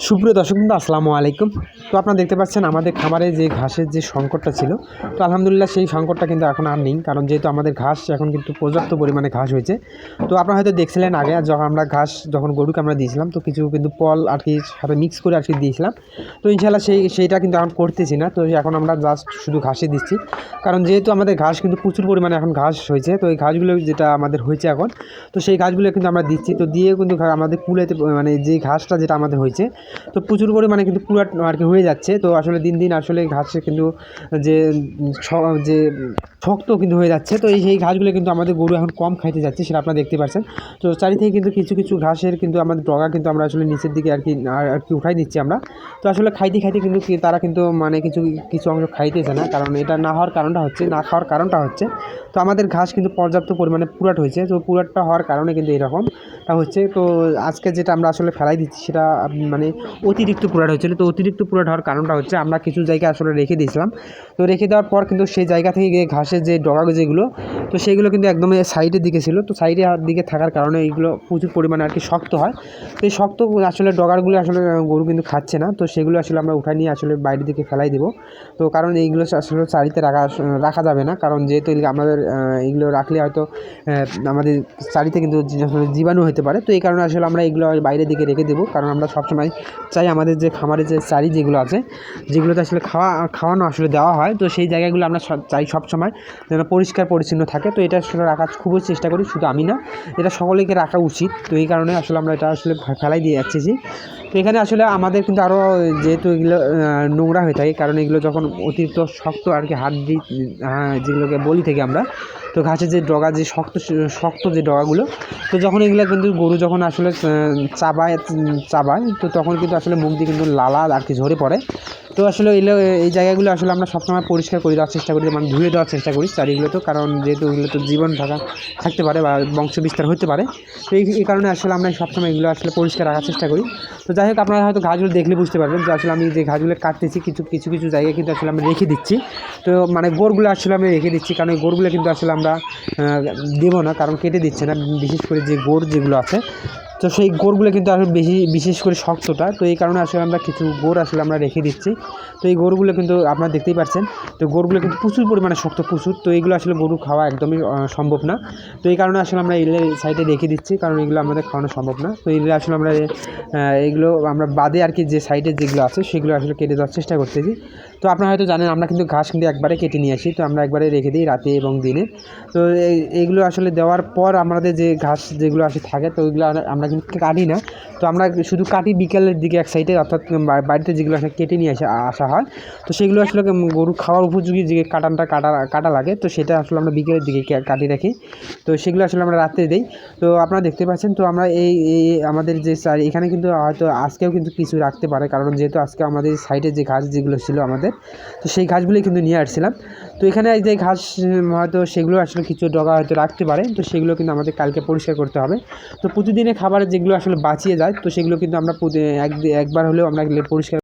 সুপ্রিয় দর্শকবৃন্দ আসসালামু আলাইকুম। তো আপনারা দেখতে পাচ্ছেন আমাদের খামারে যে ঘাসের যে সংকটটা ছিল, তো আলহামদুলিল্লাহ সেই সংকটটা কিন্তু এখন আর নেই, কারণ যেহেতু আমাদের ঘাস এখন কিন্তু পর্যাপ্ত পরিমাণে ঘাস হয়েছে। তো আপনারা হয়তো দেখছিলেন আগে যখন আমরা ঘাস গরুকে আমরা দিয়েছিলাম, তো কিছু কিন্তু পল আর কি সাথে মিক্স করে আর কি দিয়েছিলাম। তো ইনশাআল্লাহ সেইটা কিন্তু এখন করতেছি না, তো এখন আমরা জাস্ট শুধু ঘাসই দিচ্ছি, কারণ যেহেতু আমাদের ঘাস কিন্তু প্রচুর পরিমাণে এখন ঘাস হয়েছে। তো এই ঘাসগুলো যেটা আমাদের হয়েছে এখন, তো সেই ঘাসগুলো কিন্তু আমরা দিচ্ছি। তো দিয়ে কিন্তু আমাদের কুলেতে মানে যে ঘাসটা যেটা আমাদের হয়েছে, তো প্রচুর পরিমাণে কিন্তু পুরা আর কি হয়ে যাচ্ছে। তো আসলে দিন দিন আসলে ঘাসে কিন্তু যে যে শক্ত কিন্তু হয়ে যাচ্ছে। তো সেই ঘাসগুলো কিন্তু আমাদের গরু এখন কম খাইতে যাচ্ছে, সেটা আপনারা দেখতে পাচ্ছেন। তো চারিদিকে কিন্তু কিছু কিছু ঘাসের কিন্তু আমাদের ডগা কিন্তু আমরা আসলে নিচের দিকে আর কি উঠাই দিচ্ছি আমরা। তো আসলে খাইতে খাইতে কিন্তু তারা কিন্তু মানে কিছু কিছু অংশ খাইতেছে না, কারণ এটা না খাওয়ার কারণটা হচ্ছে তো আমাদের ঘাস কিন্তু পর্যাপ্ত পরিমাণে পুরাট হয়েছে। তো পুরাটটা হওয়ার কারণে কিন্তু এরকমটা হচ্ছে। তো আজকে যেটা আমরা আসলে ফেলাই দিচ্ছি সেটা মানে অতিরিক্ত পুরাট হয়েছিল। তো অতিরিক্ত পুরাট হওয়ার কারণটা হচ্ছে আমরা কিছু জায়গায় আসলে রেখে দিয়েছিলাম। তো রেখে দেওয়ার পর কিন্তু সেই জায়গা থেকে গিয়ে ঘাসের যে ডগা যেগুলো, তো সেইগুলো কিন্তু একদম সাইডের দিকে ছিল। তো সাইডের দিকে থাকার কারণে এইগুলো প্রচুর পরিমাণে আর কি শক্ত হয়। তো এই শক্ত আসলে ডগারগুলো আসলে গরু কিন্তু খাচ্ছে না। তো সেগুলো আসলে আমরা উঠাই নিয়ে আসলে বাইরের দিকে ফেলাই দেবো। তো কারণ এইগুলো আসলে চারিতে রাখা যাবে না, কারণ যেহেতু আমাদের এইগুলো রাখলে হয়তো আমাদের চারিতে কিন্তু জীবাণু হতে পারে। তো এই কারণে আসলে আমরা এইগুলো বাইরের দিকে রেখে দেবো, কারণ আমরা সবসময় চাই আমাদের যে খামারে যে চারি যেগুলো আছে, যেগুলোতে আসলে খাওয়ানো আসলে দেওয়া হয়, তো সেই জায়গাগুলো আমরা চাই সবসময় যেন পরিষ্কার পরিচ্ছন্ন থাকে। তো এটা আসলে রাখার খুবই চেষ্টা করি, শুধু আমি না, এটা সকলেকে রাখা উচিত। তো এই কারণে আসলে আমরা এটা আসলে ফেলাই দিয়ে যাচ্ছি। তো এখানে আসলে আমাদের কিন্তু আরও যেহেতু এগুলো নোংরা হয়ে থাকে, কারণ এগুলো যখন অতিরিক্ত শক্ত আর কি হাড্ডি যেগুলোকে বলি থেকে আমরা, তো ঘাসের যে ডগা যে শক্ত যে ডগাগুলো, তো যখন এগুলো কিন্তু গরু যখন আসলে চাবায়, তো তখন কিন্তু আসলে মুখ দিয়ে কিন্তু লালা আর কি ঝরে পড়ে। তো আসলে এই জায়গাগুলো আসলে আমরা সবসময় পরিষ্কার করে দেওয়ার চেষ্টা করি, মানে ধুয়ে দেওয়ার চেষ্টা করি চারিগুলো। তো কারণ যেহেতু ওইগুলো তো জীবন থাকতে পারে বা বংশ বিস্তার হতে পারে। তো এই কারণে আসলে আমরা সবসময় এগুলো আসলে পরিষ্কার রাখার চেষ্টা করি। তো যাই হোক, আপনারা হয়তো ঘাসগুলো দেখলে বুঝতে পারবেন যে আসলে আমি যে ঘাসগুলো কাটতেছি কিছু জায়গায় কিন্তু আসলে আমি রেখে দিচ্ছি। তো মানে গোড়গুলো আসলে আমি রেখে দিচ্ছি, কারণ এই গোড়গুলো কিন্তু আসলে আমরা দেবো না, কারণ কেটে দিচ্ছে না। বিশেষ করে যে গোড় যেগুলো আছে, তো সেই গোড়গুলো কিন্তু আসলে বিশেষ করে শক্তটা। তো এই কারণে আসলে আমরা কিছু গোড় আসলে আমরা রেখে দিচ্ছি। তো এই গোড়গুলো কিন্তু আপনারা দেখতেই পাচ্ছেন, তো গোড়গুলো কিন্তু প্রচুর পরিমাণে শক্ত প্রচুর। তো এইগুলো আসলে গরু খাওয়া একদমই সম্ভব না। তো এই কারণে আসলে আমরা এগুলো সাইডে রেখে দিচ্ছি, কারণ এগুলো আমাদের খাওয়ানো সম্ভব না। তো এগুলো আসলে আমরা এগুলো আমরা বাদে আর কি যে সাইডে যেগুলো আছে সেগুলো আসলে কেটে দেওয়ার চেষ্টা করতেছি। তো আপনারা হয়তো জানেন আমরা কিন্তু ঘাস কিন্তু একবারে কেটে নিয়ে আসি, তো আমরা একবারে রেখে দিই রাতে এবং দিনে। তো এইগুলো আসলে দেওয়ার পর আমাদের যে ঘাস যেগুলো আসে থাকে, তো ওইগুলো আমরা কিন্তু কাটি না। তো আমরা শুধু কাটি বিকেলের দিকে এক সাইডে, অর্থাৎ বাড়িতে যেগুলো আসলে কেটে নিয়ে আসা হয়, তো সেগুলো আসলে গরু খাওয়ার উপযোগী যে কাটা লাগে, তো সেটা আসলে আমরা বিকেলের দিকে কাটি রাখি। তো সেগুলো আসলে আমরা রাত্রে দিই। তো আপনারা দেখতে পাচ্ছেন, তো আমরা এই আমাদের যে এখানে কিন্তু হয়তো আজকেও কিন্তু কিছু রাখতে পারে, কারণ যেহেতু আজকে আমাদের সাইডে যে ঘাস যেগুলো ছিল আমাদের, তো সেই ঘাসগুলোই কিন্তু নিয়ে আসছিলাম। তো এখানে এই যে ঘাস হয়তো সেগুলো আসলে কিছু ডগা হয়তো রাখতে পারে, তো সেগুলো কিন্তু আমাদের কালকে পরিষ্কার করতে হবে। তো প্রতিদিনের খাবারের যেগুলো আসলে বাঁচিয়ে যায়, তো সেগুলো কিন্তু আমরা একবার হলেও আমরা পরিষ্কার